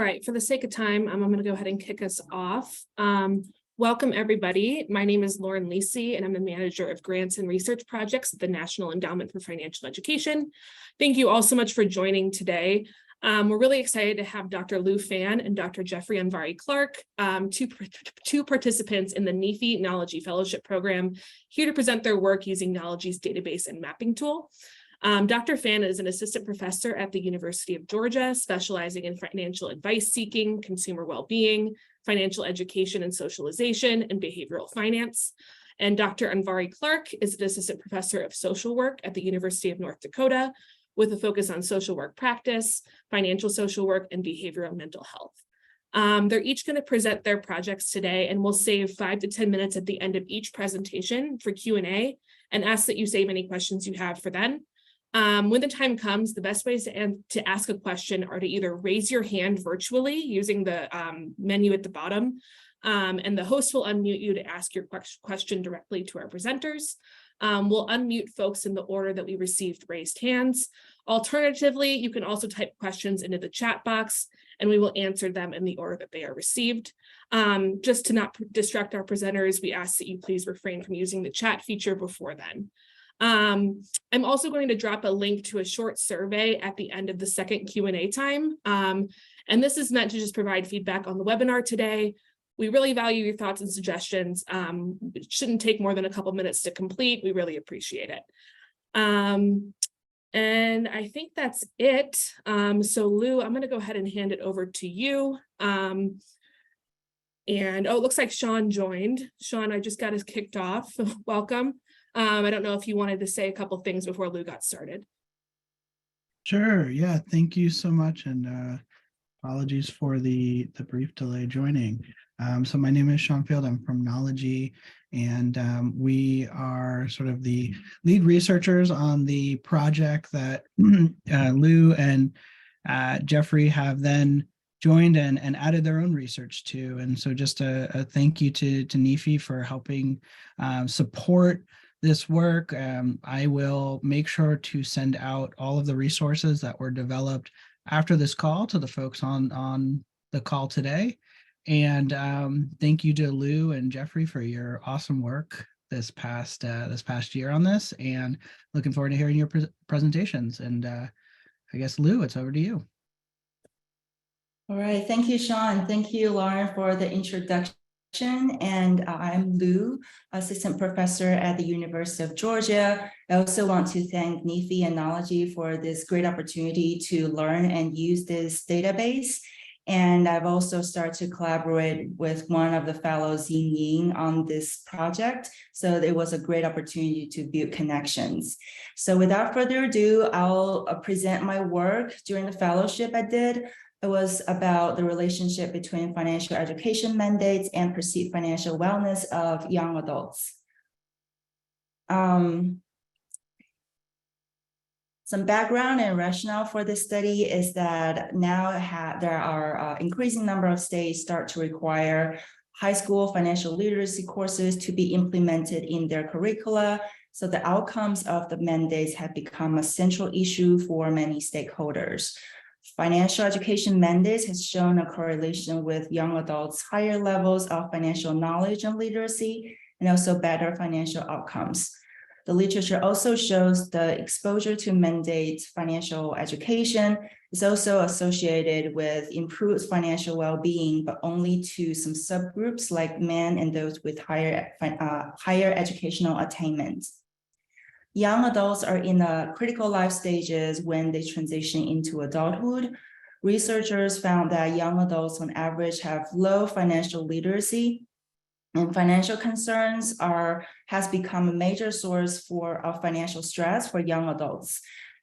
All right, for the sake of time, I'm going to go ahead and kick us off. Welcome, everybody. My name is Lauren Lacey, and I'm the Manager of Grants and Research Projects at the National Endowment for Financial Education. Thank you all so much for joining today. We're really excited to have Dr. Lou Fan and Dr. Jeffrey Anvari-Clark, two participants in the NEFE Knology Fellowship Program, here to present their work using Knology's database and mapping tool. Dr. Fan is an assistant professor at the University of Georgia, specializing in financial advice seeking, consumer well-being, financial education and socialization, and behavioral finance. And Dr. Anvari-Clark is an assistant professor of social work at the University of North Dakota, with a focus on social work practice, financial social work, and behavioral mental health. They're each going to present their projects today, and we'll save 5 to 10 minutes at the end of each presentation for Q&A, and ask that you save any questions you have for then. When the time comes, the best ways to ask a question are to either raise your hand virtually using the menu at the bottom, and the host will unmute you to ask your question directly to our presenters. We'll unmute folks in the order that we received raised hands. Alternatively, you can also type questions into the chat box, and we will answer them in the order that they are received. Just to not distract our presenters, we ask that you please refrain from using the chat feature before then. I'm also going to drop a link to a short survey at the end of the second Q&A time. And this is meant to just provide feedback on the webinar today. We really value your thoughts and suggestions. It shouldn't take more than a couple minutes to complete. We really appreciate it. And I think that's it. So Lou, I'm going to go ahead and hand it over to you. And oh, it looks like Sean joined. Sean, I just got us kicked off. Welcome. I don't know if you wanted to say a couple things before Lou got started. Sure. Yeah. Thank you so much. And apologies for the brief delay joining. So my name is Sean Field. I'm from Knology, and we are sort of the lead researchers on the project that Lou and Jeffrey have then joined and added their own research to. And so just a thank you to NEFE for helping support this work. I will make sure to send out all of the resources that were developed after this call to the folks on the call today. And thank you to Lou and Jeffrey for your awesome work this past year on this, and looking forward to hearing your presentations. And I guess, Lou, it's over to you. All right. Thank you, Sean. Thank you, Lauren, for the introduction. And I'm Lou, assistant professor at the University of Georgia. I also want to thank NEFE and Knology for this great opportunity to learn and use this database. And I've also started to collaborate with one of the fellows, Yin Ying, on this project. So it was a great opportunity to build connections. So without further ado, I'll present my work during the fellowship I did. It was about the relationship between financial education mandates and perceived financial wellness of young adults. Some background and rationale for this study is that now there are increasing number of states start to require high school financial literacy courses to be implemented in their curricula. So the outcomes of the mandates have become a central issue for many stakeholders. Financial education mandates has shown a correlation with young adults' higher levels of financial knowledge and literacy, and also better financial outcomes. The literature also shows the exposure to mandate financial education is also associated with improved financial well-being, but only to some subgroups like men and those with higher educational attainment. Young adults are in the critical life stages when they transition into adulthood. Researchers found that young adults on average have low financial literacy, and financial concerns has become a major source of financial stress for young adults.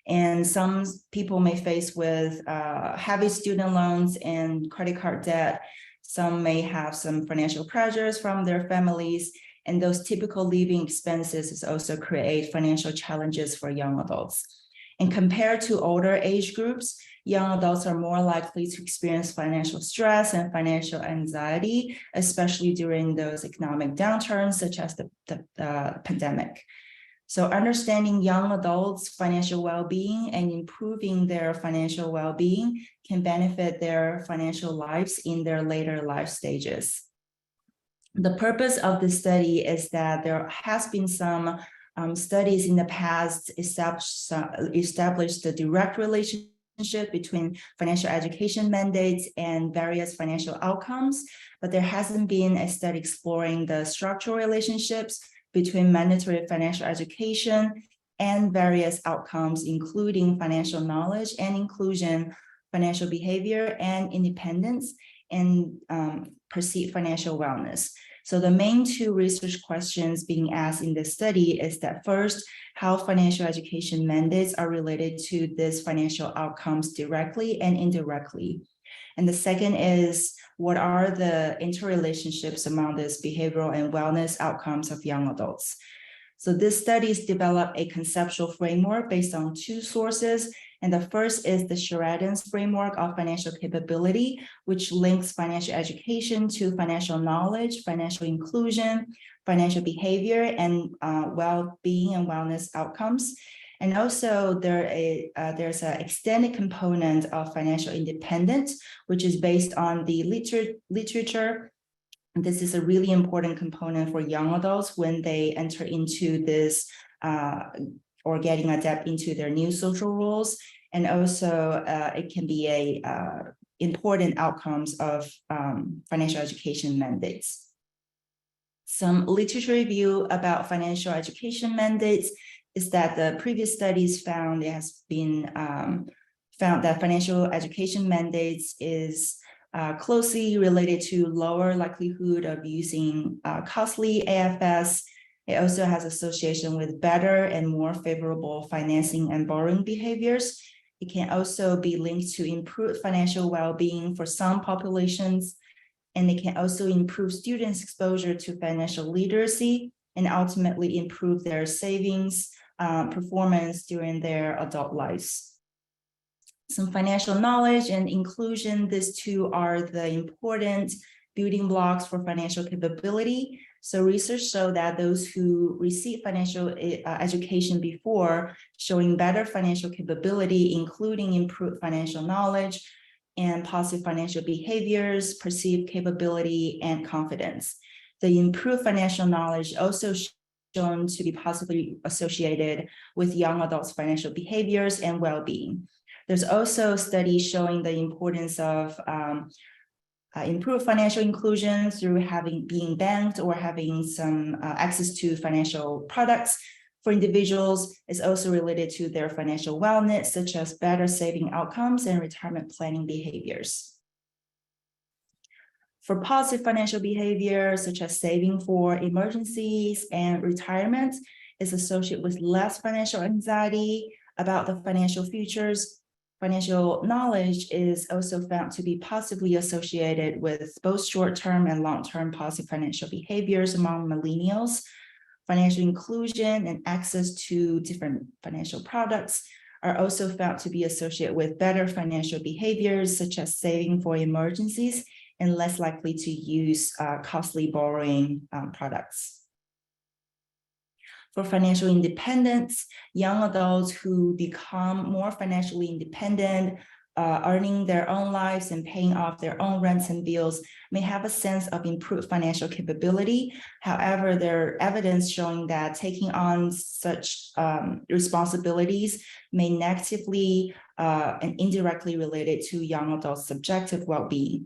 And some people may face with heavy student loans and credit card debt. Some may have some financial pressures from their families, and those typical living expenses also create financial challenges for young adults. And compared to older age groups, young adults are more likely to experience financial stress and financial anxiety, especially during those economic downturns, such as the pandemic. So understanding young adults' financial well-being and improving their financial well-being can benefit their financial lives in their later life stages. The purpose of this study is that there has been some studies in the past established the direct relationship between financial education mandates and various financial outcomes, but there hasn't been a study exploring the structural relationships between mandatory financial education and various outcomes, including financial knowledge and inclusion, financial behavior and independence, and perceived financial wellness. So the main two research questions being asked in this study is that first, how financial education mandates are related to these financial outcomes directly and indirectly. And the second is, what are the interrelationships among these behavioral and wellness outcomes of young adults? So this studies develop a conceptual framework based on two sources. And the first is the Sheridan's framework of financial capability, which links financial education to financial knowledge, financial inclusion, financial behavior, and well-being and wellness outcomes. And also there's an extended component of financial independence, which is based on the literature. This is a really important component for young adults when they enter into this or getting adapt into their new social roles. And also it can be a important outcomes of financial education mandates. Some literature review about financial education mandates is that the previous studies found it has been found that financial education mandates is closely related to lower likelihood of using costly AFS. It also has association with better and more favorable financing and borrowing behaviors. It can also be linked to improved financial well-being for some populations, and it can also improve students' exposure to financial literacy and ultimately improve their savings performance during their adult lives. Some financial knowledge and inclusion, these two are the important building blocks for financial capability. So research show that those who receive financial education before showing better financial capability, including improved financial knowledge and positive financial behaviors, perceived capability, and confidence. The improved financial knowledge also shown to be positively associated with young adults' financial behaviors and well-being. There's also studies showing the importance of improved financial inclusion through being banked or having some access to financial products for individuals is also related to their financial wellness, such as better saving outcomes and retirement planning behaviors. For positive financial behavior, such as saving for emergencies and retirement, is associated with less financial anxiety about the financial futures. Financial knowledge is also found to be positively associated with both short-term and long-term positive financial behaviors among millennials. Financial inclusion and access to different financial products are also found to be associated with better financial behaviors, such as saving for emergencies and less likely to use costly borrowing products. For financial independence, young adults who become more financially independent, earning their own lives and paying off their own rents and bills may have a sense of improved financial capability. However, there are evidence showing that taking on such responsibilities may negatively and indirectly related to young adults' subjective well-being.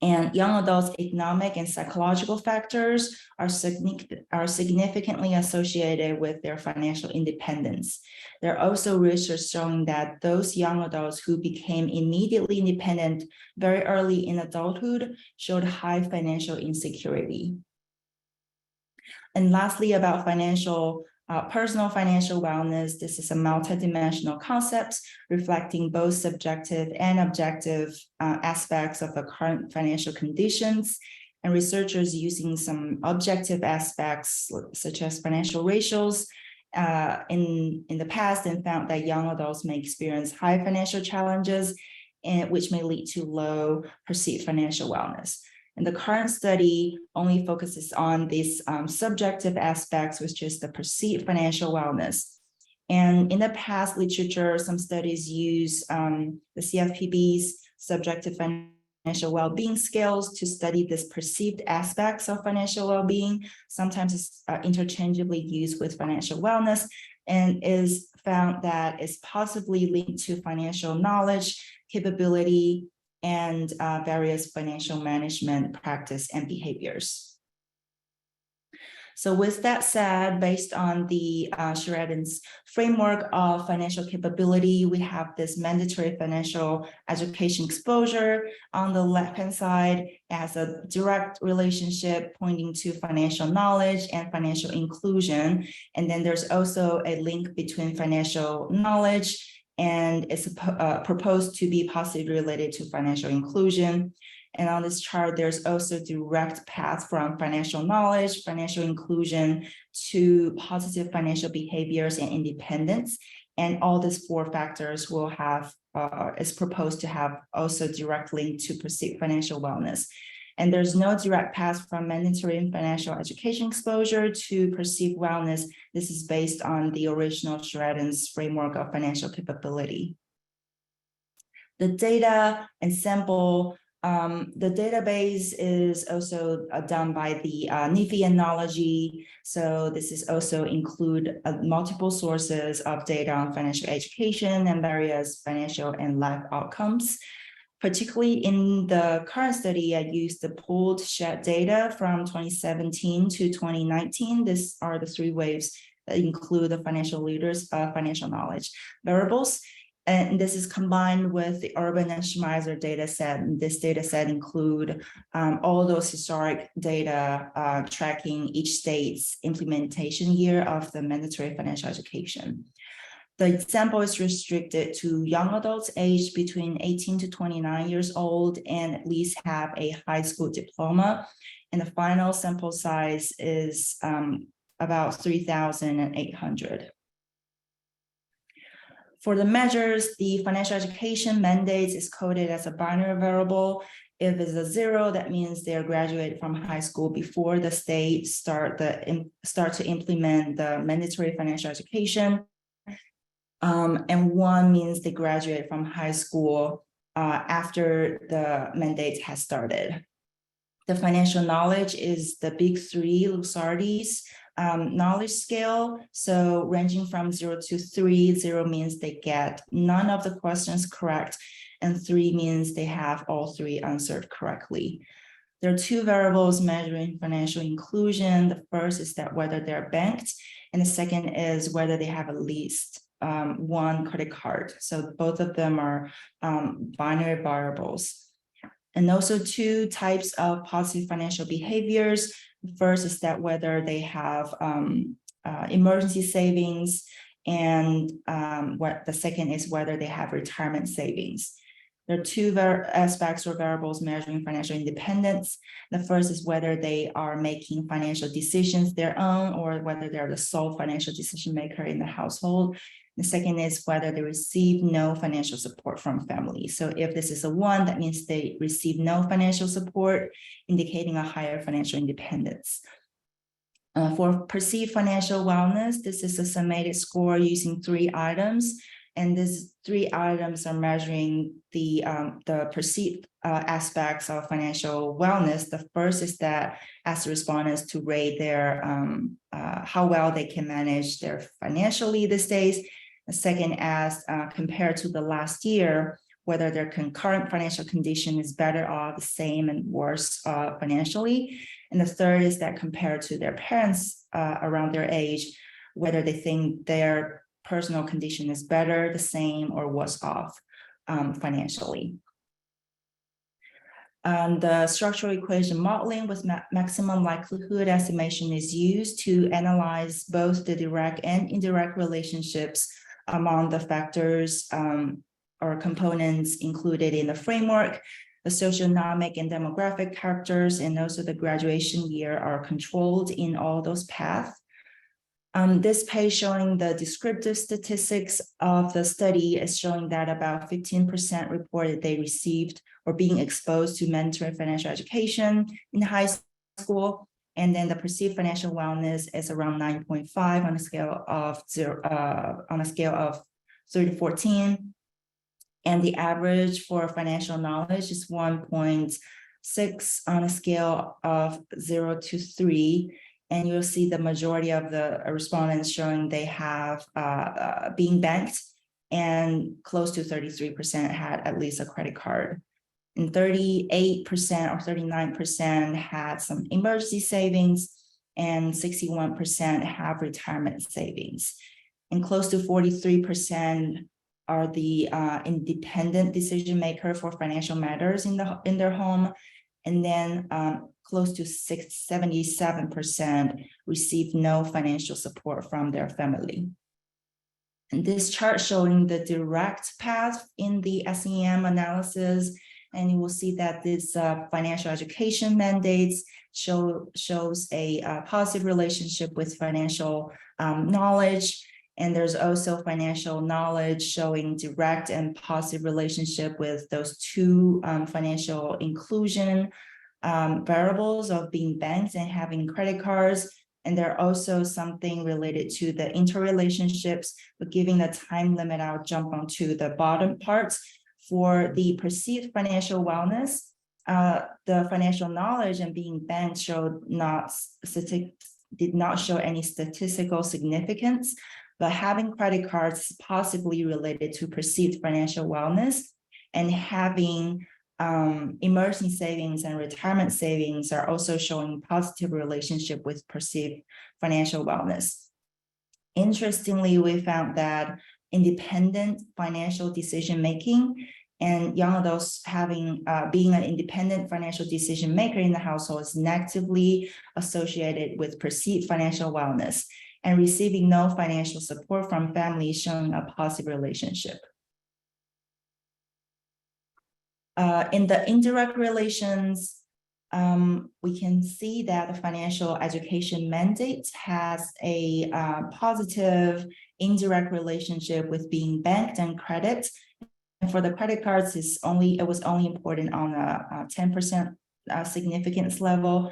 And young adults' economic and psychological factors are significantly associated with their financial independence. There are also research showing that those young adults who became immediately independent very early in adulthood showed high financial insecurity. And lastly, about personal financial wellness, this is a multidimensional concept reflecting both subjective and objective aspects of the current financial conditions. And researchers using some objective aspects, such as financial ratios, in the past, and found that young adults may experience high financial challenges, which may lead to low perceived financial wellness. And the current study only focuses on these subjective aspects, which is the perceived financial wellness. And in the past literature, some studies use the CFPB's subjective financial well-being scales to study this perceived aspects of financial well-being. Sometimes it's interchangeably used with financial wellness, and is found that it's possibly linked to financial knowledge, capability, and various financial management practice and behaviors. So with that said, based on the Sheridan's framework of financial capability, we have this mandatory financial education exposure on the left-hand side as a direct relationship pointing to financial knowledge and financial inclusion. And then there's also a link between financial knowledge and it's proposed to be positively related to financial inclusion. And on this chart, there's also direct path from financial knowledge, financial inclusion to positive financial behaviors and independence. And all these four factors will have, is proposed to have also direct link to perceived financial wellness. And there's no direct path from mandatory and financial education exposure to perceived wellness. This is based on the original Sheridan's framework of financial capability. The data and sample, the database is also done by the NEFE and Knology. So this is also include multiple sources of data on financial education and various financial and life outcomes. Particularly in the current study, I used the pooled shared data from 2017 to 2019. These are the three waves that include the financial leaders' financial knowledge variables. And this is combined with the Urban and Schmeiser data set. This data set include all those historic data tracking each state's implementation year of the mandatory financial education. The sample is restricted to young adults aged between 18 to 29 years old and at least have a high school diploma. And the final sample size is about 3,800. For the measures, the financial education mandates is coded as a binary variable. If it's a 0, that means they're graduated from high school before the state start to implement the mandatory financial education. And 1 means they graduate from high school after the mandate has started. The financial knowledge is the big 3 Lusardi's knowledge scale. So ranging from 0 to 3, 0 means they get none of the questions correct, and 3 means they have all 3 answered correctly. There are 2 variables measuring financial inclusion. The first is that whether they're banked, and the second is whether they have at least 1 credit card. So both of them are binary variables. And also 2 types of positive financial behaviors. The first is that whether they have emergency savings, and what the second is whether they have retirement savings. There are 2 aspects or variables measuring financial independence. The first is whether they are making financial decisions their own, or whether they're the sole financial decision maker in the household. The second is whether they receive no financial support from family. So if this is a 1, that means they receive no financial support, indicating a higher financial independence. For perceived financial wellness, this is a summated score using 3 items. And these 3 items are measuring the perceived aspects of financial wellness. The first is that ask the respondents to rate their how well they can manage their financially these days. The second asks compared to the last year, whether their current financial condition is better or the same and worse financially. And the third is that compared to their parents around their age, whether they think their personal condition is better, the same, or worse off financially. The structural equation modeling with maximum likelihood estimation is used to analyze both the direct and indirect relationships among the factors or components included in the framework. The socioeconomic and demographic characters and also the graduation year are controlled in all those paths. This page showing the descriptive statistics of the study is showing that about 15% reported they received or being exposed to mandatory financial education in high school. And then the perceived financial wellness is around 9.5 on a scale of 0 to 14. And the average for financial knowledge is 1.6 on a scale of 0 to 3. And you'll see the majority of the respondents showing they have being banked, and close to 33% had at least a credit card. And 38% or 39% had some emergency savings, and 61% have retirement savings. And close to 43% are the independent decision maker for financial matters in their home. And then close to 77% receive no financial support from their family. And this chart showing the direct path in the SEM analysis, and you will see that this financial education mandates shows a positive relationship with financial knowledge. And there's also financial knowledge showing direct and positive relationship with those two financial inclusion variables of being banked and having credit cards. And there are also something related to the interrelationships, but giving the time limit, I'll jump onto the bottom parts. For the perceived financial wellness, the financial knowledge and being banked did not show any statistical significance, but having credit cards is possibly related to perceived financial wellness, and having emergency savings and retirement savings are also showing positive relationship with perceived financial wellness. Interestingly, we found that independent financial decision making and young adults having being an independent financial decision maker in the household is negatively associated with perceived financial wellness, and receiving no financial support from family showing a positive relationship. In the indirect relations, we can see that the financial education mandate has a positive indirect relationship with being banked and credit. And for the credit cards, it was only important on a 10% significance level.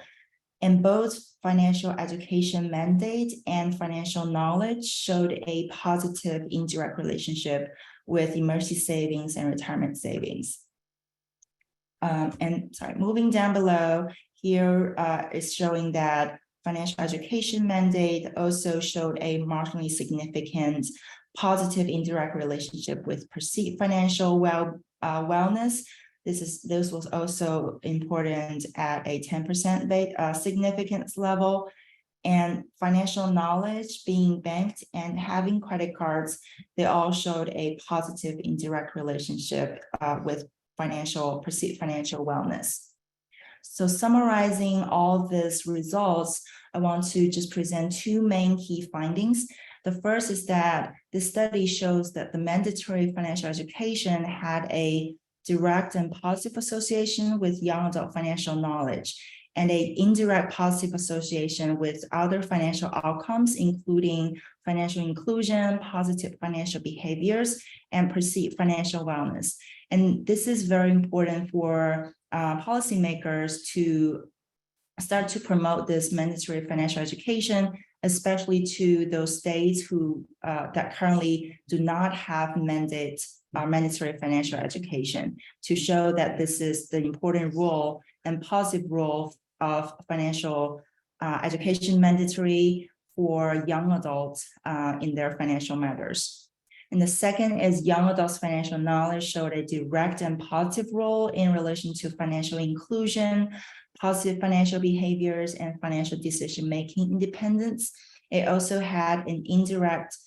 And both financial education mandate and financial knowledge showed a positive indirect relationship with emergency savings and retirement savings. Moving down below, here is showing that financial education mandate also showed a marginally significant positive indirect relationship with perceived financial wellness. This was also important at a 10% significance level. And financial knowledge, being banked, and having credit cards, they all showed a positive indirect relationship with perceived financial wellness. So summarizing all these results, I want to just present two main key findings. The first is that this study shows that the mandatory financial education had a direct and positive association with young adult financial knowledge, and an indirect positive association with other financial outcomes, including financial inclusion, positive financial behaviors, and perceived financial wellness. And this is very important for policymakers to start to promote this mandatory financial education, especially to those states who that currently do not have mandatory financial education, to show that this is the important role and positive role of financial education mandatory for young adults in their financial matters. And the second is young adults' financial knowledge showed a direct and positive role in relation to financial inclusion, positive financial behaviors, and financial decision-making independence. It also had an indirect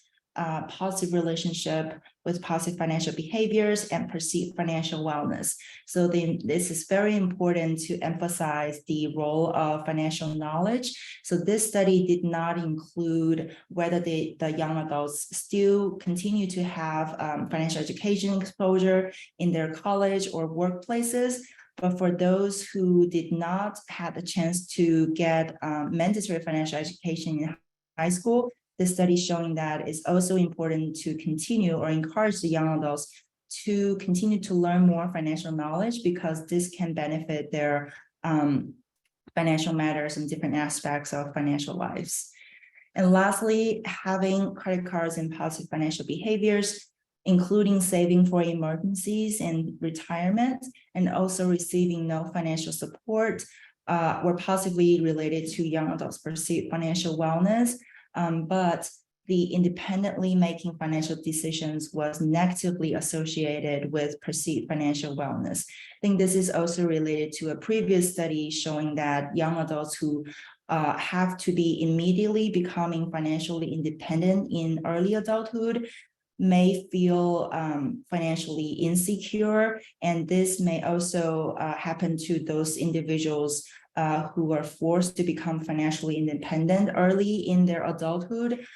positive relationship with positive financial behaviors and perceived financial wellness. So this is very important to emphasize the role of financial knowledge. So this study did not include whether the young adults still continue to have financial education exposure in their college or workplaces. But for those who did not have the chance to get mandatory financial education in high school, this study showing that it's also important to continue or encourage the young adults to continue to learn more financial knowledge, because this can benefit their financial matters and different aspects of financial lives. And lastly, having credit cards and positive financial behaviors, including saving for emergencies and retirement, and also receiving no financial support, were possibly related to young adults' perceived financial wellness, but the independently making financial decisions was negatively associated with perceived financial wellness. I think this is also related to a previous study showing that young adults who have to be immediately becoming financially independent in early adulthood may feel financially insecure, and this may also happen to those individuals who are forced to become financially independent early in their adulthood,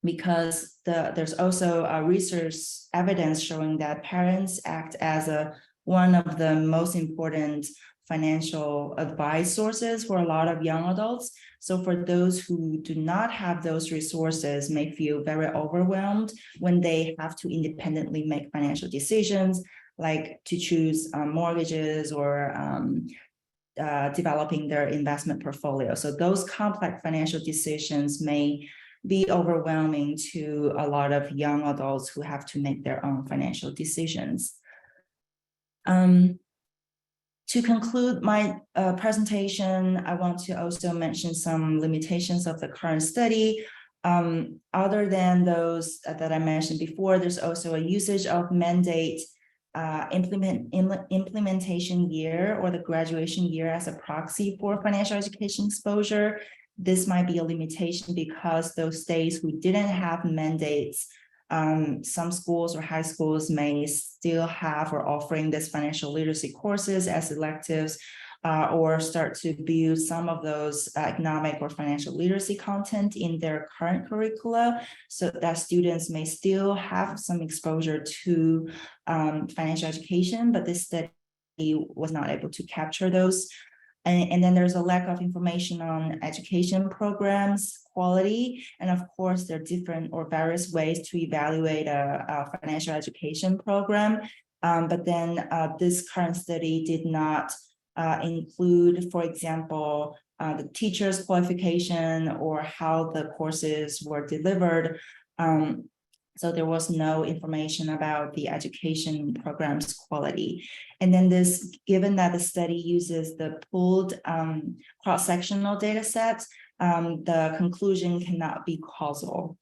because there's also research evidence showing that parents act as one of the most important financial advice sources for a lot of young adults. So for those who do not have those resources, may feel very overwhelmed when they have to independently make financial decisions, like to choose mortgages or developing their investment portfolio. So those complex financial decisions may be overwhelming to a lot of young adults who have to make their own financial decisions. To conclude my presentation, I want to also mention some limitations of the current study. Other than those that I mentioned before, there's also a usage of mandate implementation year or the graduation year as a proxy for financial education exposure. This might be a limitation because those states who didn't have mandates, some schools or high schools may still have or offering this financial literacy courses as electives, or start to build some of those economic or financial literacy content in their current curricula, so that students may still have some exposure to financial education, but this study was not able to capture those. And then there's a lack of information on education programs quality. And of course, there are different or various ways to evaluate a financial education program. But then this current study did not include, for example, the teacher's qualification or how the courses were delivered. So there was no information about the education program's quality. And then this, given that the study uses the pooled cross-sectional data sets, the conclusion cannot be causal.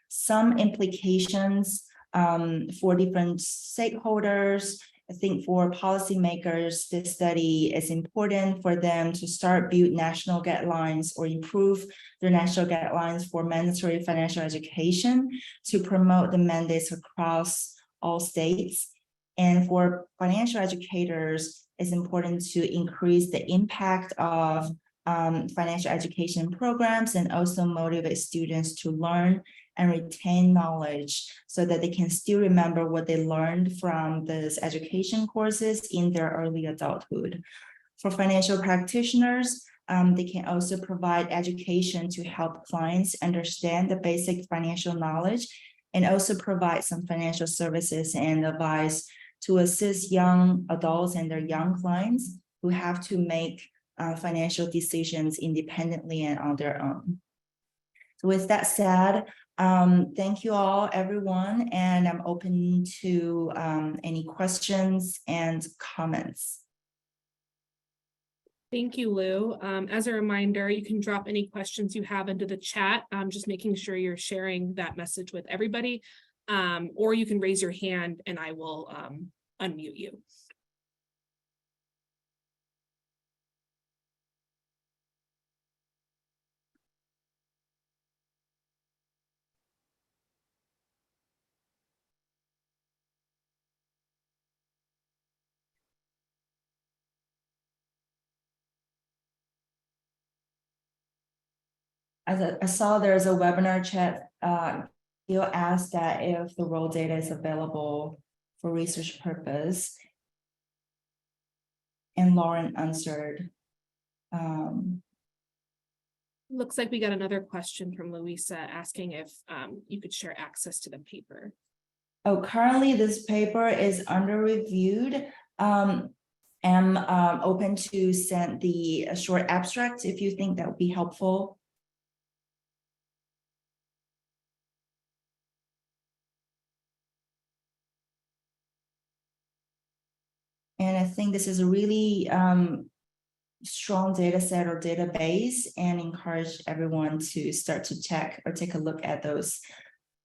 Some implications for different stakeholders. I think for policymakers, this study is important for them to start build national guidelines or improve their national guidelines for mandatory financial education to promote the mandates across all states. And for financial educators, it's important to increase the impact of financial education programs and also motivate students to learn and retain knowledge so that they can still remember what they learned from these education courses in their early adulthood. For financial practitioners, they can also provide education to help clients understand the basic financial knowledge and also provide some financial services and advice to assist young adults and their young clients who have to make financial decisions independently and on their own. So with that said, thank you all, everyone, and I'm open to any questions and comments. Thank you, Lou. As a reminder, you can drop any questions you have into the chat, just making sure you're sharing that message with everybody, or you can raise your hand and I will unmute you. As I saw there's a webinar chat, you'll ask that if the raw data is available for research purpose. And Lauren answered. Looks like we got another question from Louisa asking if you could share access to the paper. Oh, currently this paper is under reviewed. Am open to send the short abstract if you think that would be helpful. And I think this is a really strong data set or database, and encourage everyone to start to check or take a look at those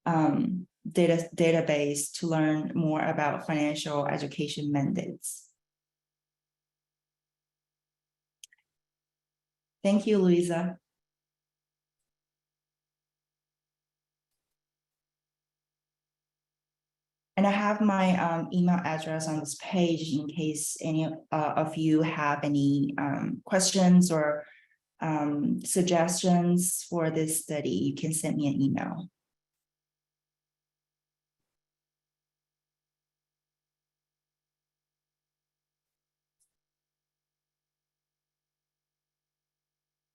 database to learn more about financial education mandates. Thank you, Louisa. And I have my email address on this page in case any of you have any questions or suggestions for this study. You can send me an email.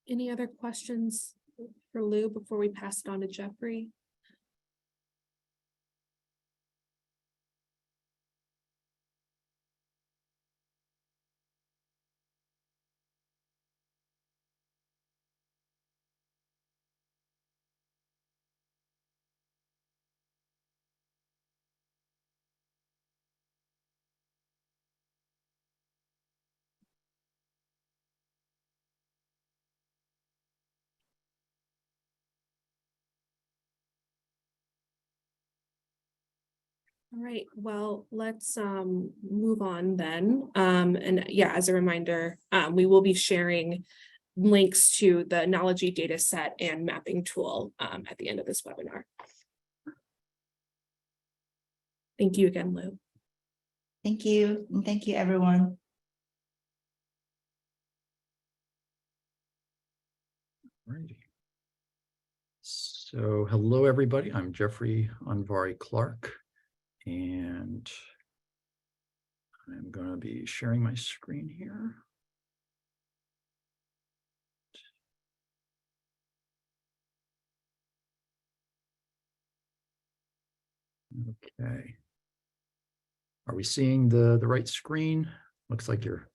Any other questions for Lou before we pass it on to Jeffrey? All right, well, let's move on then. And yeah, as a reminder, we will be sharing links to the Knology data set and mapping tool at the end of this webinar. Thank you again, Lou. Thank you, and thank you, everyone. Alrighty. So hello, everybody. I'm Jeffrey Anvari-Clark, and I'm going to be sharing my screen here. Okay. Are we seeing the right screen? Looks like you're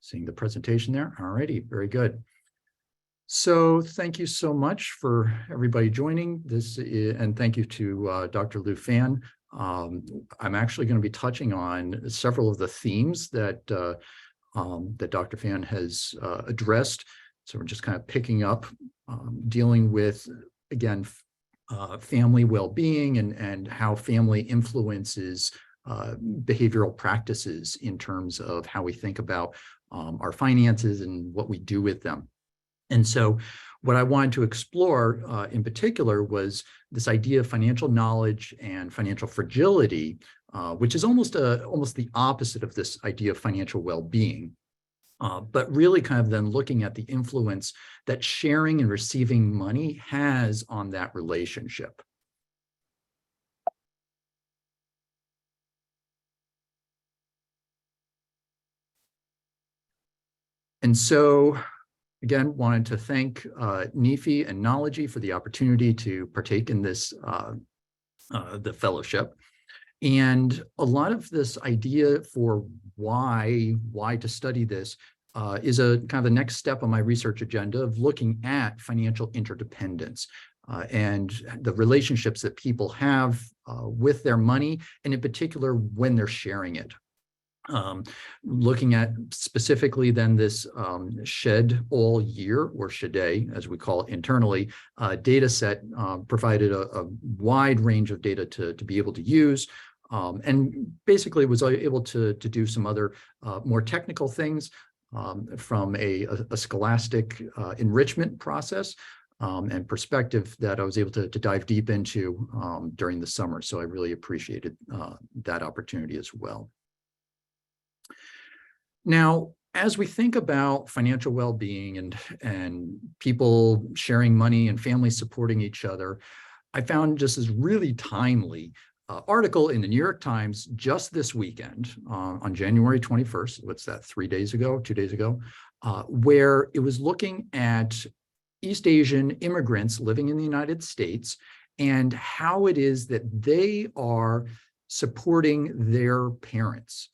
seeing the presentation there. Alrighty, very good. So thank you so much for everybody joining this, and thank you to Dr. Lou Fan. I'm actually going to be touching on several of the themes that that Dr. Fan has addressed. So we're just kind of picking up, dealing with, again, family well-being and how family influences behavioral practices in terms of how we think about our finances and what we do with them. And so what I wanted to explore in particular was this idea of financial knowledge and financial fragility, which is almost the opposite of this idea of financial well-being. But really kind of then looking at the influence that sharing and receiving money has on that relationship. And so, again, wanted to thank NEFE and Knology for the opportunity to partake in this, the fellowship. And a lot of this idea for why to study this is a kind of the next step on my research agenda of looking at financial interdependence and the relationships that people have with their money, and in particular when they're sharing it. Looking at specifically then this shed all year, or SHEDAY as we call it internally, data set provided a wide range of data to be able to use, and basically was able to do some other more technical things from a scholastic enrichment process and perspective that I was able to dive deep into during the summer. So I really appreciated that opportunity as well. Now, as we think about financial well-being and people sharing money and families supporting each other, I found just this really timely article in the New York Times just this weekend on January 21st. What's that, 2 days ago, where it was looking at East Asian immigrants living in the United States and how it is that they are supporting their parents.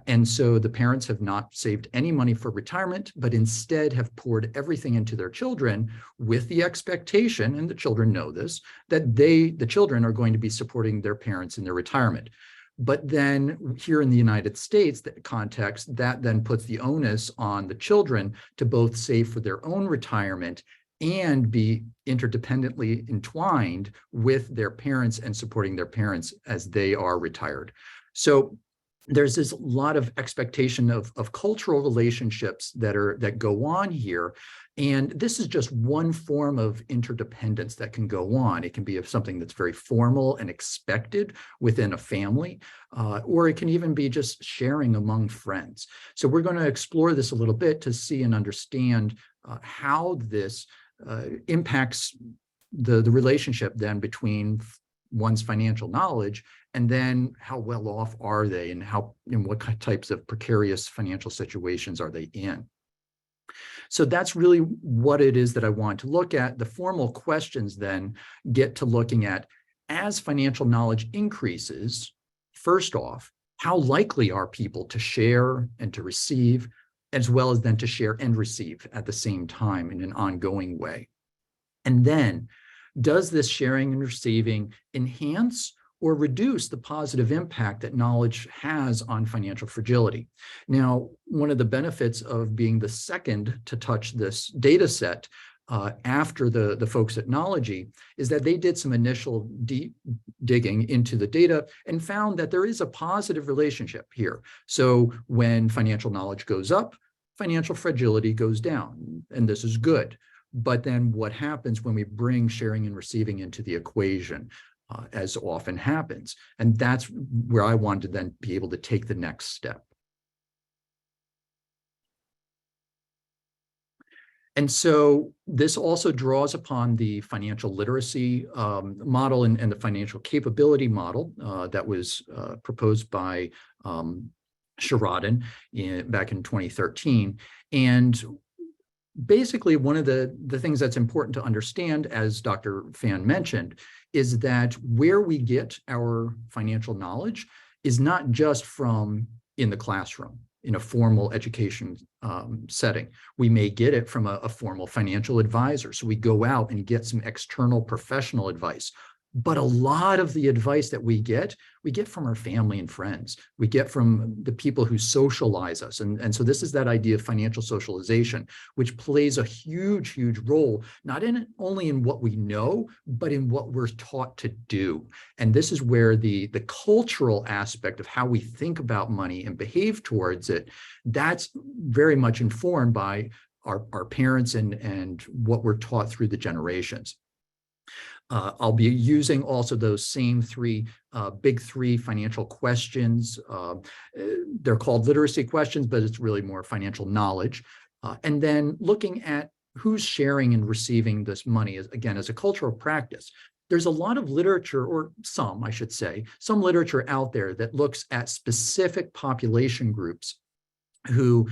And so the parents have not saved any money for retirement, but instead have poured everything into their children with the expectation, and the children know this, that the children are going to be supporting their parents in their retirement. But then here in the United States, the context, that then puts the onus on the children to both save for their own retirement and be interdependently entwined with their parents and supporting their parents as they are retired. So there's this lot of expectation of cultural relationships that go on here. And this is just one form of interdependence that can go on. It can be of something that's very formal and expected within a family, or it can even be just sharing among friends. So we're going to explore this a little bit to see and understand how this impacts the relationship then between one's financial knowledge, and then how well off are they, and what types of precarious financial situations are they in. So that's really what it is that I want to look at. The formal questions then get to looking at, as financial knowledge increases, first off, how likely are people to share and to receive, as well as then to share and receive at the same time in an ongoing way? And then, does this sharing and receiving enhance or reduce the positive impact that knowledge has on financial fragility? Now, one of the benefits of being the second to touch this data set after the folks at Knology is that they did some initial deep digging into the data and found that there is a positive relationship here. So when financial knowledge goes up, financial fragility goes down, and this is good. But then what happens when we bring sharing and receiving into the equation, as often happens? And that's where I wanted to then be able to take the next step. And so this also draws upon the financial literacy model and the financial capability model that was proposed by Sheridan back in 2013. And basically, one of the things that's important to understand, as Dr. Fan mentioned, is that where we get our financial knowledge is not just from in the classroom, in a formal education setting. We may get it from a formal financial advisor. So we go out and get some external professional advice. But a lot of the advice that we get from our family and friends. We get from the people who socialize us. And so this is that idea of financial socialization, which plays a huge, huge role, not only in what we know, but in what we're taught to do. And this is where the cultural aspect of how we think about money and behave towards it, that's very much informed by our parents and what we're taught through the generations. I'll be using also those same big three financial questions. They're called literacy questions, but it's really more financial knowledge. And then looking at who's sharing and receiving this money, again, as a cultural practice. There's a lot of literature, or some, I should say, some literature out there that looks at specific population groups who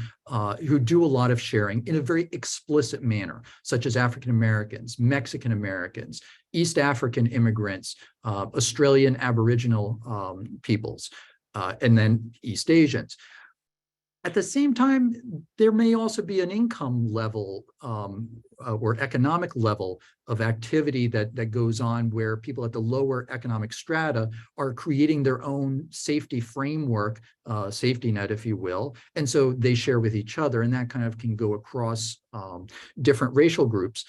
do a lot of sharing in a very explicit manner, such as African Americans, Mexican Americans, East African immigrants, Australian Aboriginal peoples, and then East Asians. At the same time, there may also be an income level or economic level of activity that goes on where people at the lower economic strata are creating their own safety framework, safety net, if you will. And so they share with each other, and that kind of can go across different racial groups.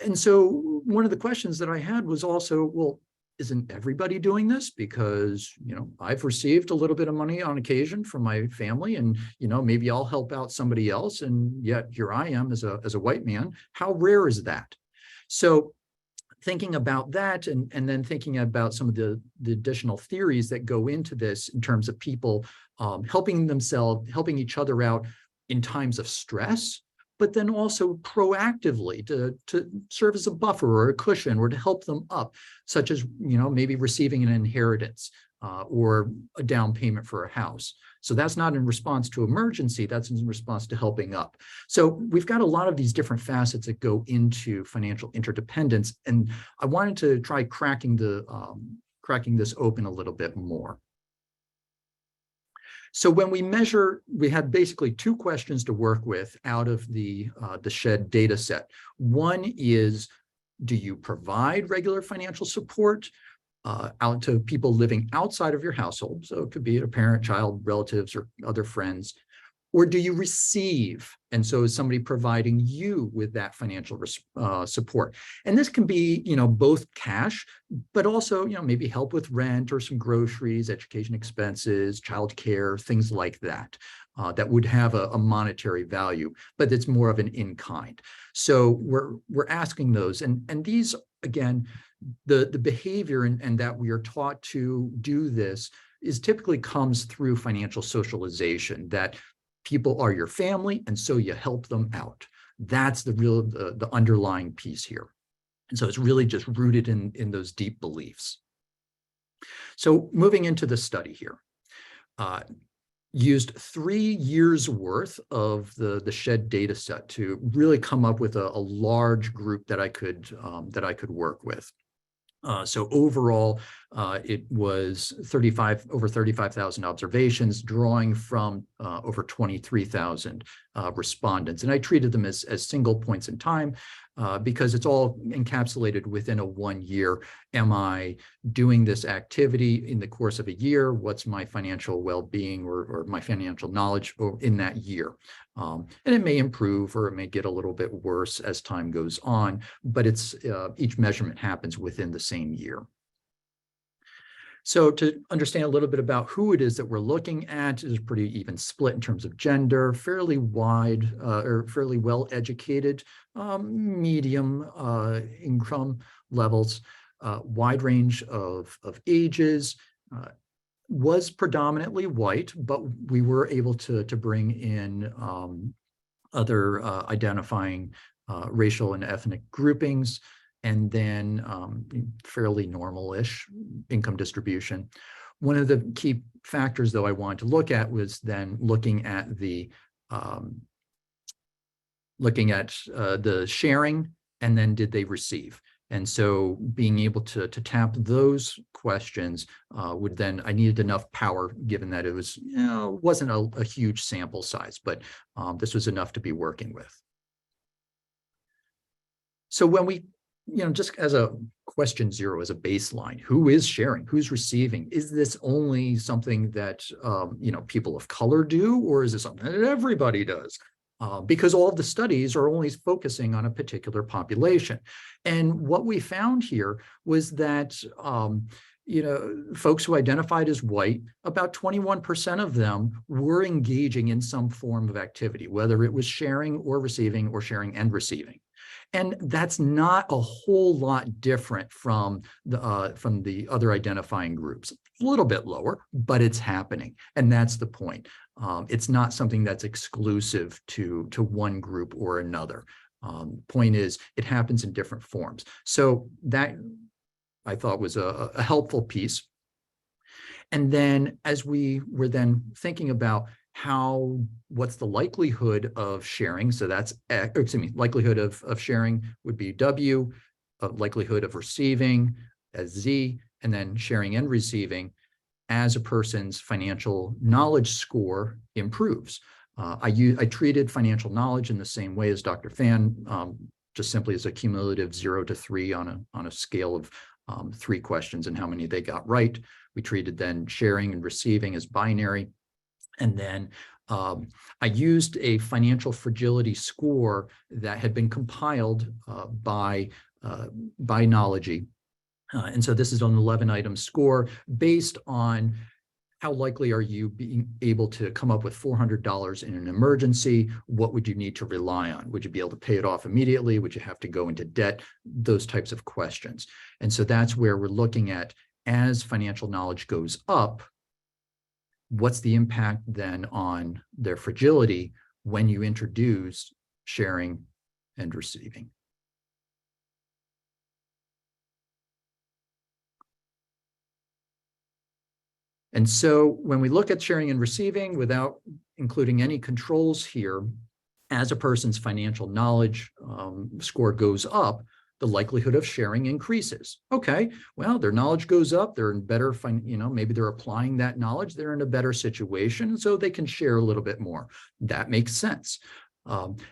And so one of the questions that I had was also, well, isn't everybody doing this? Because, I've received a little bit of money on occasion from my family, and, maybe I'll help out somebody else. And yet here I am as a white man. How rare is that? So thinking about that, and then thinking about some of the additional theories that go into this in terms of people helping each other out in times of stress, but then also proactively to serve as a buffer or a cushion or to help them up, such as, maybe receiving an inheritance or a down payment for a house. So that's not in response to emergency, that's in response to helping up. So we've got a lot of these different facets that go into financial interdependence, and I wanted to try cracking this open a little bit more. So when we measure, we had basically two questions to work with out of the SHED data set. One is, do you provide regular financial support out to people living outside of your household? So it could be a parent, child, relatives, or other friends. Or do you receive? And so is somebody providing you with that financial support? And this can be, both cash, but also, maybe help with rent or some groceries, education expenses, childcare, things like that, that would have a monetary value, but it's more of an in-kind. So we're asking those, and these, again, the behavior and that we are taught to do this is typically comes through financial socialization, that people are your family, and so you help them out. That's the underlying piece here. And so it's really just rooted in those deep beliefs. So moving into the study here, used 3 years worth of the SHED data set to really come up with a large group that I could work with. So overall, it was over 35,000 observations, drawing from over 23,000 respondents. And I treated them as single points in time because it's all encapsulated within a 1 year. Am I doing this activity in the course of a year? What's my financial well-being or my financial knowledge in that year? And it may improve or it may get a little bit worse as time goes on, but it's each measurement happens within the same year. So to understand a little bit about who it is that we're looking at, is pretty even split in terms of gender, fairly wide or fairly well-educated, medium income levels, wide range of ages, was predominantly white, but we were able to bring in other identifying racial and ethnic groupings, and then fairly normal-ish income distribution. One of the key factors, though, I wanted to look at was then looking at the sharing, and then did they receive? And so being able to tap those questions would then, I needed enough power, given that it was, wasn't a huge sample size, but this was enough to be working with. So when we, just as a question zero, as a baseline, who is sharing, who's receiving? Is this only something that, people of color do, or is it something that everybody does? Because all of the studies are only focusing on a particular population. And what we found here was that, folks who identified as white, about 21% of them were engaging in some form of activity, whether it was sharing or receiving, or sharing and receiving. And that's not a whole lot different from the other identifying groups. A little bit lower, but it's happening. And that's the point. It's not something that's exclusive to one group or another. Point is, it happens in different forms. So that, I thought, was a helpful piece. And then as we were then thinking about what's the likelihood of sharing? So that's, likelihood of sharing would be W, likelihood of receiving as Z, and then sharing and receiving as a person's financial knowledge score improves. I treated financial knowledge in the same way as Dr. Fan, just simply as a cumulative 0 to 3 on a scale of 3 questions and how many they got right. We treated then sharing and receiving as binary. And then I used a financial fragility score that had been compiled by Knology. And so this is an 11-item score based on how likely are you being able to come up with $400 in an emergency? What would you need to rely on? Would you be able to pay it off immediately? Would you have to go into debt? Those types of questions. And so that's where we're looking at, as financial knowledge goes up, what's the impact then on their fragility when you introduce sharing and receiving? And so when we look at sharing and receiving without including any controls here, as a person's financial knowledge score goes up, the likelihood of sharing increases. Okay, well, their knowledge goes up, they're in better, maybe they're applying that knowledge, they're in a better situation, so they can share a little bit more. That makes sense.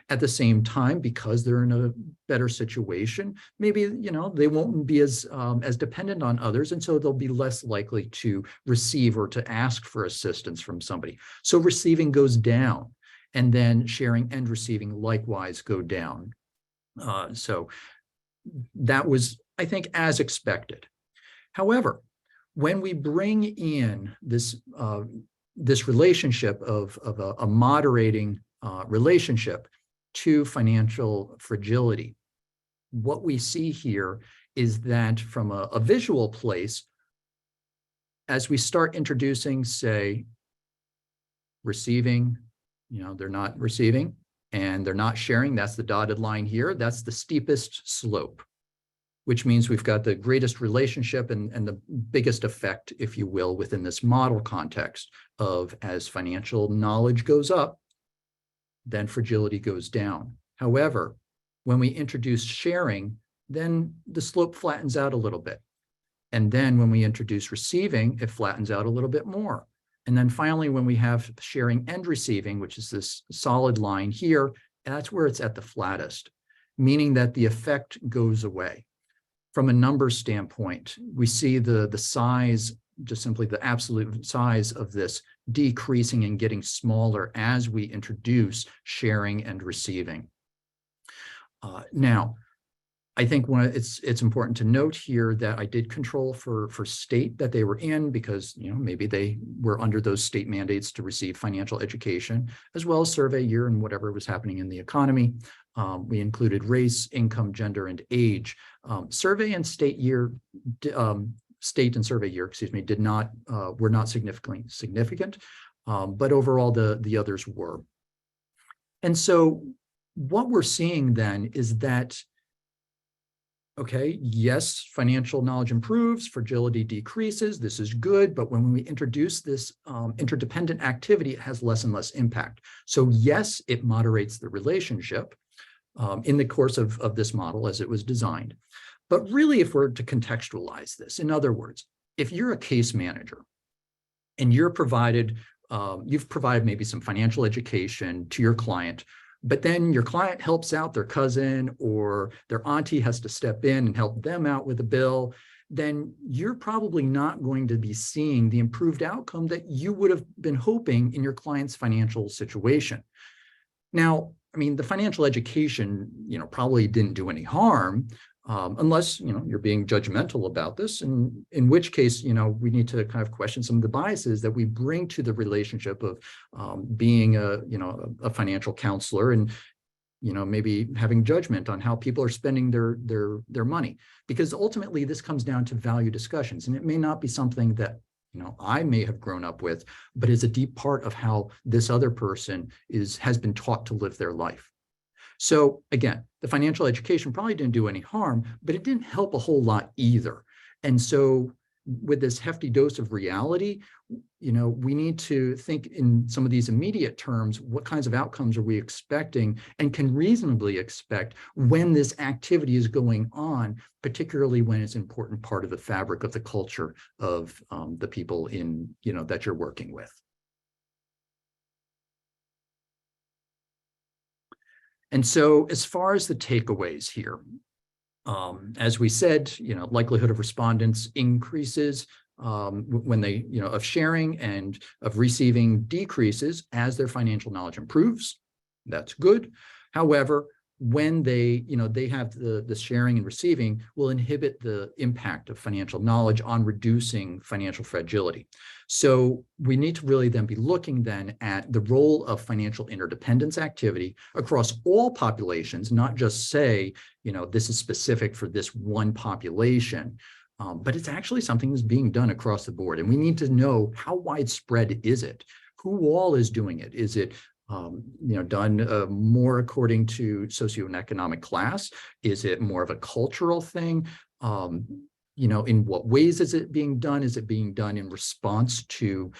At the same time, because they're in a better situation, maybe, they won't be as dependent on others, and so they'll be less likely to receive or to ask for assistance from somebody. So receiving goes down, and then sharing and receiving likewise go down. So that was, I think, as expected. However, when we bring in this relationship of a moderating relationship to financial fragility, what we see here is that from a visual place, as we start introducing, say, receiving, they're not receiving and they're not sharing, that's the dotted line here, that's the steepest slope, which means we've got the greatest relationship and the biggest effect, if you will, within this model context of as financial knowledge goes up, then fragility goes down. However, when we introduce sharing, then the slope flattens out a little bit. And then when we introduce receiving, it flattens out a little bit more. And then finally, when we have sharing and receiving, which is this solid line here, that's where it's at the flattest, meaning that the effect goes away. From a numbers standpoint, we see the size, just simply the absolute size of this decreasing and getting smaller as we introduce sharing and receiving. Now, I think it's important to note here that I did control for state that they were in, because maybe they were under those state mandates to receive financial education, as well as survey year and whatever was happening in the economy. We included race, income, gender, and age. Survey and state year, state and survey year, excuse me, were not significantly significant, but overall the others were. And so what we're seeing then is that, okay, yes, financial knowledge improves, fragility decreases, this is good, but when we introduce this interdependent activity, it has less and less impact. So yes, it moderates the relationship in the course of this model as it was designed. But really, if we're to contextualize this, in other words, if you're a case manager and you've provided maybe some financial education to your client, but then your client helps out their cousin or their auntie has to step in and help them out with a bill, then you're probably not going to be seeing the improved outcome that you would have been hoping in your client's financial situation. Now, I mean, the financial education, probably didn't do any harm, unless, you're being judgmental about this, and in which case, we need to kind of question some of the biases that we bring to the relationship of being a financial counselor and, maybe having judgment on how people are spending their money, because ultimately this comes down to value discussions, and it may not be something that I may have grown up with, but is a deep part of how this other person has been taught to live their life. So again, the financial education probably didn't do any harm, but it didn't help a whole lot either. And so with this hefty dose of reality, we need to think in some of these immediate terms, what kinds of outcomes are we expecting and can reasonably expect when this activity is going on, particularly when it's an important part of the fabric of the culture of the people that you're working with. And so as far as the takeaways here, as we said, likelihood of respondents increases when they, of sharing and of receiving decreases as their financial knowledge improves. That's good. However, when they have the sharing and receiving will inhibit the impact of financial knowledge on reducing financial fragility. So we need to really then be looking then at the role of financial interdependence activity across all populations, not just say, this is specific for this one population, but it's actually something that's being done across the board. And we need to know how widespread is it? Who all is doing it? Is it done more according to socioeconomic class? Is it more of a cultural thing? In what ways is it being done? Is it being done in response to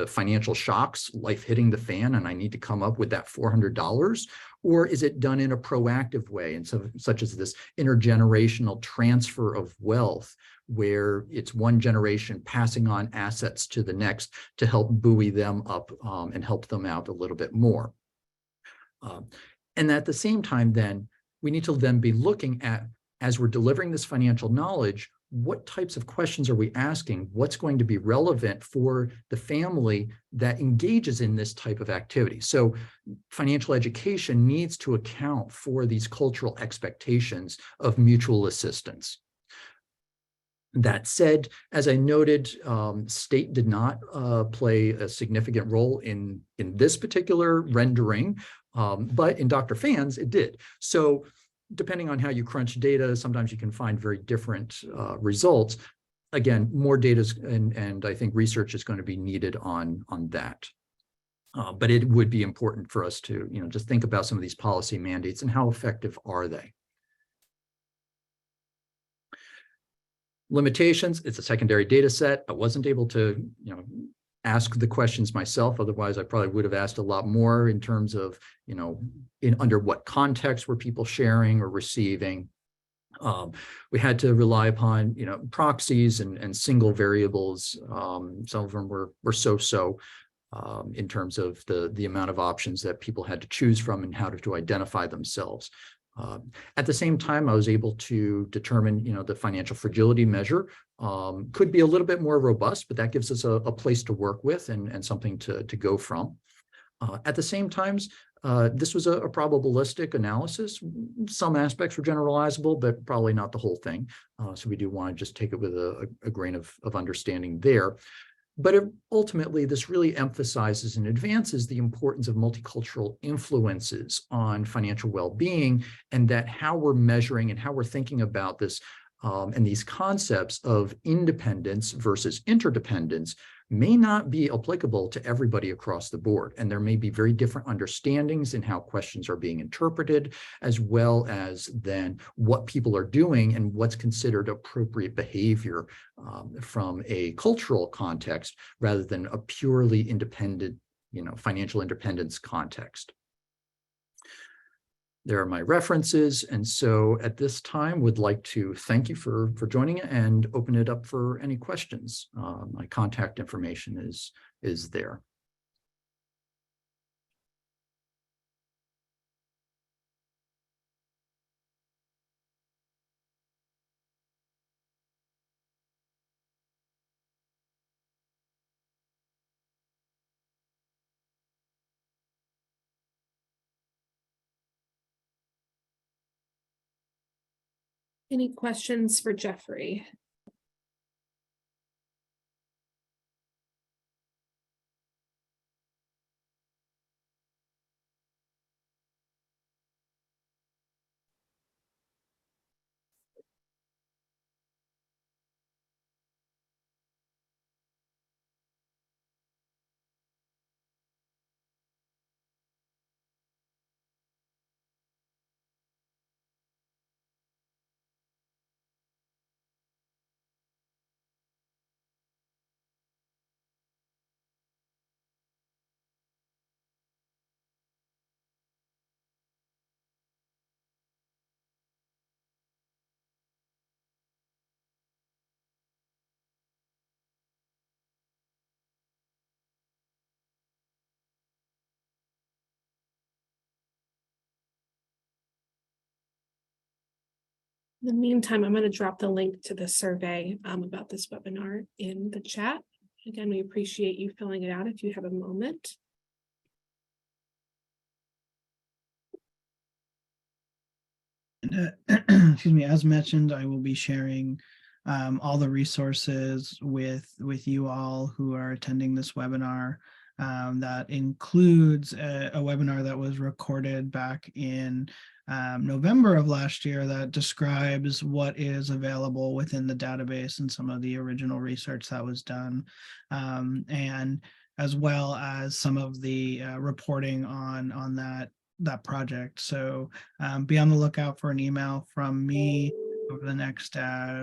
financial shocks, life hitting the fan, and I need to come up with that $400? Or is it done in a proactive way, and so such as this intergenerational transfer of wealth, where it's one generation passing on assets to the next to help buoy them up and help them out a little bit more? And at the same time, then, we need to then be looking at, as we're delivering this financial knowledge, what types of questions are we asking? What's going to be relevant for the family that engages in this type of activity? So financial education needs to account for these cultural expectations of mutual assistance. That said, as I noted, state did not play a significant role in this particular rendering, but in Dr. Phan's, it did. So depending on how you crunch data, sometimes you can find very different results. Again, more data and I think research is going to be needed on that. But it would be important for us to just think about some of these policy mandates and how effective are they. Limitations, it's a secondary data set. I wasn't able to ask the questions myself. Otherwise, I probably would have asked a lot more in terms of, under what context were people sharing or receiving. We had to rely upon, proxies and single variables. Some of them were so-so in terms of the amount of options that people had to choose from and how to identify themselves. At the same time, I was able to determine, the financial fragility measure could be a little bit more robust, but that gives us a place to work with and something to go from. At the same time, this was a probabilistic analysis. Some aspects were generalizable, but probably not the whole thing. So we do want to just take it with a grain of understanding there. But ultimately, this really emphasizes and advances the importance of multicultural influences on financial well-being, and that how we're measuring and how we're thinking about this and these concepts of independence versus interdependence may not be applicable to everybody across the board. And there may be very different understandings in how questions are being interpreted, as well as then what people are doing and what's considered appropriate behavior from a cultural context, rather than a purely independent, financial independence context. There are my references. And so at this time, would like to thank you for joining and open it up for any questions. My contact information is there. Any questions for Jeffrey? In the meantime, I'm going to drop the link to the survey about this webinar in the chat. Again, we appreciate you filling it out if you have a moment. Excuse me, as mentioned, I will be sharing all the resources with you all who are attending this webinar. That includes a webinar that was recorded back in November of last year that describes what is available within the database and some of the original research that was done, and as well as some of the reporting on that project. So be on the lookout for an email from me over the next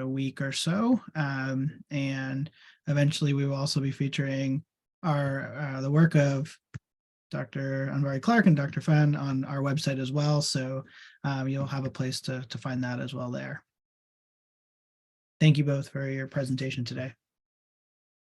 week or so. And eventually we will also be featuring the work of Dr. Anvari-Clark and Dr. Fenn on our website as well. So you'll have a place to find that as well there. Thank you both for your presentation today.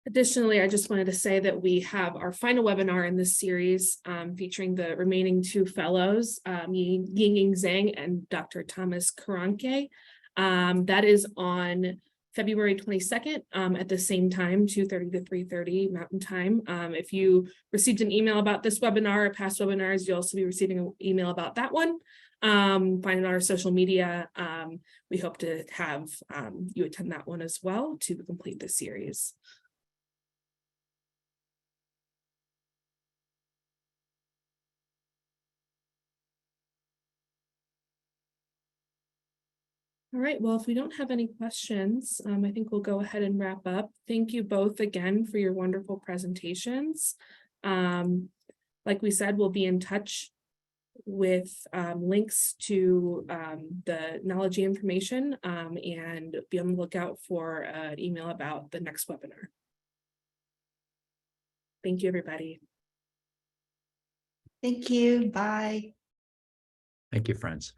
Additionally, I just wanted to say that we have our final webinar in this series featuring the remaining two fellows, Ying Zhang and Dr. Thomas Karanke. That is on February 22nd at the same time, 2:30 to 3:30 Mountain Time. If you received an email about this webinar or past webinars, you'll also be receiving an email about that one. Find it on our social media. We hope to have you attend that one as well to complete the series. All right, well, if we don't have any questions, I think we'll go ahead and wrap up. Thank you both again for your wonderful presentations. Like we said, we'll be in touch with links to the Knology information and be on the lookout for an email about the next webinar. Thank you, everybody. Thank you. Bye. Thank you, friends.